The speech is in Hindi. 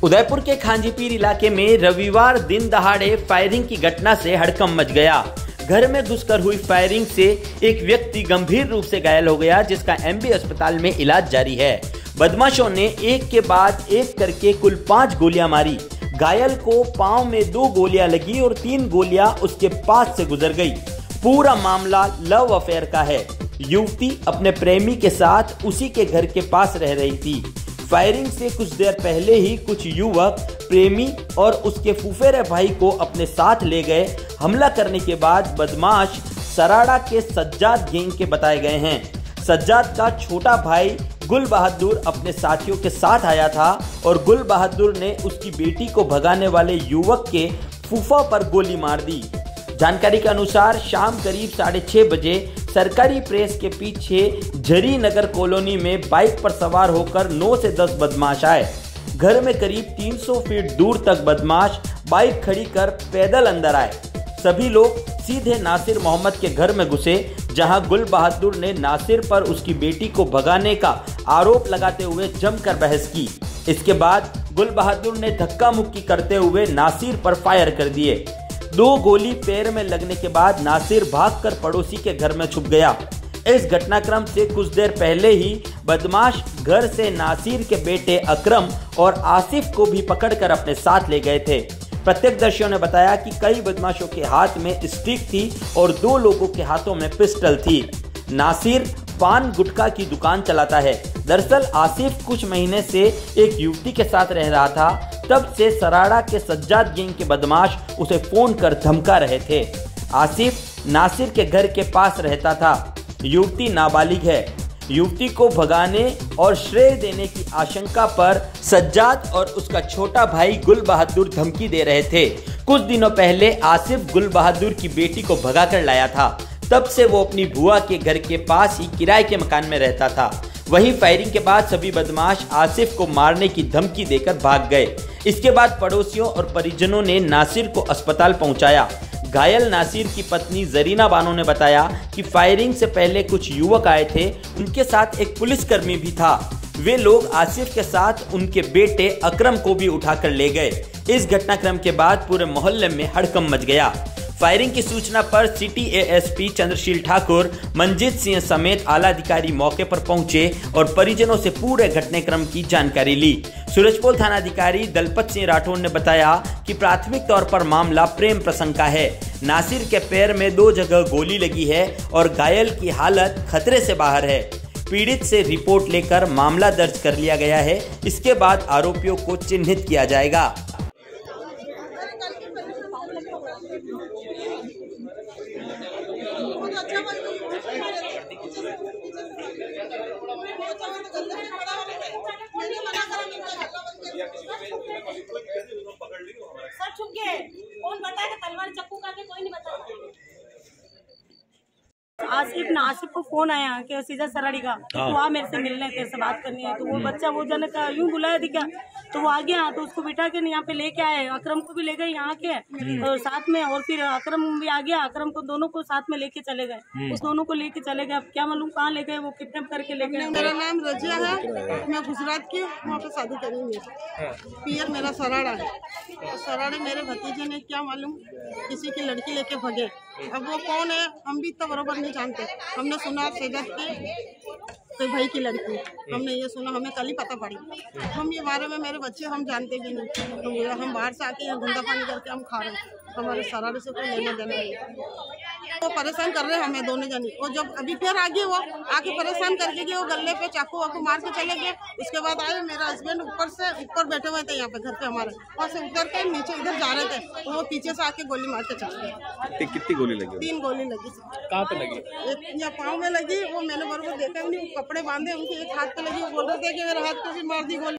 उदयपुर के खांजीपीर इलाके में रविवार दिन दहाड़े फायरिंग की घटना से हड़कंप मच गया। घर में घुसकर हुई फायरिंग से एक व्यक्ति गंभीर रूप से घायल हो गया, जिसका एमबी अस्पताल में इलाज जारी है। बदमाशों ने एक के बाद एक करके कुल 5 गोलियां मारी। घायल को पांव में 2 गोलियां लगी और 3 गोलियां उसके पास से गुजर गई। पूरा मामला लव अफेयर का है। युवती अपने प्रेमी के साथ उसी के घर के पास रह रही थी। फायरिंग से कुछ देर पहले ही कुछ युवक प्रेमी और उसके फुफेरे भाई को अपने साथ ले गए। हमला करने के बाद बदमाश सराड़ा के सज्जाद गैंग के बताए गए हैं। सज्जाद का छोटा भाई गुल बहादुर अपने साथियों के साथ आया था और गुल बहादुर ने उसकी बेटी को भगाने वाले युवक के फूफा पर गोली मार दी। जानकारी के अनुसार शाम करीब 6:30 बजे सरकारी प्रेस के पीछे झरी नगर कॉलोनी में बाइक पर सवार होकर 9 से 10 बदमाश आए। घर में करीब 300 फीट दूर तक बदमाश बाइक खड़ी कर पैदल अंदर आए। सभी लोग सीधे नासिर मोहम्मद के घर में घुसे, जहां गुल बहादुर ने नासिर पर उसकी बेटी को भगाने का आरोप लगाते हुए जमकर बहस की। इसके बाद गुल बहादुर ने धक्का मुक्की करते हुए नासिर पर फायर कर दिए। 2 गोली पैर में लगने के बाद नासिर भागकर पड़ोसी के घर में छुप गया। इस घटनाक्रम से कुछ देर पहले ही बदमाश घर से नासिर के बेटे अकरम और आसिफ को भी पकड़कर अपने साथ ले गए थे। प्रत्यक्षदर्शियों ने बताया कि कई बदमाशों के हाथ में स्टिक थी और 2 लोगों के हाथों में पिस्टल थी। नासिर पान गुटखा की दुकान चलाता है। दरअसल आसिफ कुछ महीने से एक युवती के साथ रह रहा था। तब से सराड़ा के सज्जाद गैंग के बदमाश उसे फोन कर धमका रहे थे। आसिफ नासिर के घर के पास रहता था। युवती नाबालिग है। युवती को भगाने और श्रेय देने की आशंका पर सज्जाद और उसका छोटा भाई गुल बहादुर धमकी दे रहे थे। कुछ दिनों पहले आसिफ गुल बहादुर की बेटी को भगा कर लाया था। तब से वो अपनी बुआ के घर के पास ही किराए के मकान में रहता था। वहीं फायरिंग के बाद सभी बदमाश आसिफ को मारने की धमकी देकर भाग गए। इसके बाद पड़ोसियों और परिजनों ने नासिर को अस्पताल पहुंचाया। घायल नासिर की पत्नी जरीना बानो ने बताया कि फायरिंग से पहले कुछ युवक आए थे। उनके साथ एक पुलिसकर्मी भी था। वे लोग आसिफ के साथ उनके बेटे अकरम को भी उठाकर ले गए। इस घटनाक्रम के बाद पूरे मोहल्ले में हड़कंप मच गया। फायरिंग की सूचना पर सिटी एएसपी चंद्रशील ठाकुर, मंजीत सिंह समेत आला अधिकारी मौके पर पहुंचे और परिजनों से पूरे घटनाक्रम की जानकारी ली। सूरजपोल थानाधिकारी दलपत सिंह राठौड़ ने बताया कि प्राथमिक तौर पर मामला प्रेम प्रसंग का है। नासिर के पैर में 2 जगह गोली लगी है और घायल की हालत खतरे से बाहर है। पीड़ित से रिपोर्ट लेकर मामला दर्ज कर लिया गया है। इसके बाद आरोपियों को चिन्हित किया जाएगा। सब छुप गए। कौन बताएगा? तलवार चाकू काटे कोई नहीं बताएगा। आसिफ को फोन आया कि सीधा सराड़ी का तो वहाँ मेरे से मिलना है, तेरे से बात करनी है। तो वो बच्चा वो जन का यूं बुलाया दिखा तो वो आ गया। तो उसको बिठा के यहाँ पे लेके आए। अकरम को भी ले गए यहाँ के तो साथ में, और फिर अकरम भी आ गया। अकरम को दोनों को साथ में लेके चले गए। उस दोनों को लेके चले गए। अब क्या मालूम कहाँ ले गए, वो किडनैप करके ले गए। मेरा नाम रजिया है, मैं गुजरात की वहाँ पे शादी करी हुई। पियर मेरा सराड़ा है। तो सराड़े मेरे भतीजे ने क्या मालूम किसी की लड़की लेके भगे। अब वो कौन है हम भी इतना बरोबर नहीं जानते। हमने सुना सेजत की कोई भाई की लड़की, हमने ये सुना, हमें कल ही पता पड़ी। हम ये बारे में मेरे बच्चे हम जानते भी नहीं। तो हम बाहर से आके यहाँ गंदा पानी करके हम खा रहे हैं। हमारे सराड़े से कोई लेना देना नहीं। वो परेशान कर रहे हैं हमें दोनों जनी। और जब अभी फिर आगे वो आके परेशान करके गए, वो गले पे चाकू वाकू मार के चले गए। उसके बाद आए मेरा हस्बैंड ऊपर बैठे हुए थे यहाँ पे घर पे हमारे, वहाँ से उतर के नीचे इधर जा रहे थे तो वो पीछे से आके गोली मार के चले गए। कितनी गोली लगी? 3 गोली लगी। कहाँ पे लगी? एक यहाँ पाँव में लगी, वो मैंने बरोबर देखा भी नहीं। कपड़े बांधे उनके, एक हाथ पे लगी। वो बोल रहे थे कि मेरे हाथ पे भी मार दी गोली।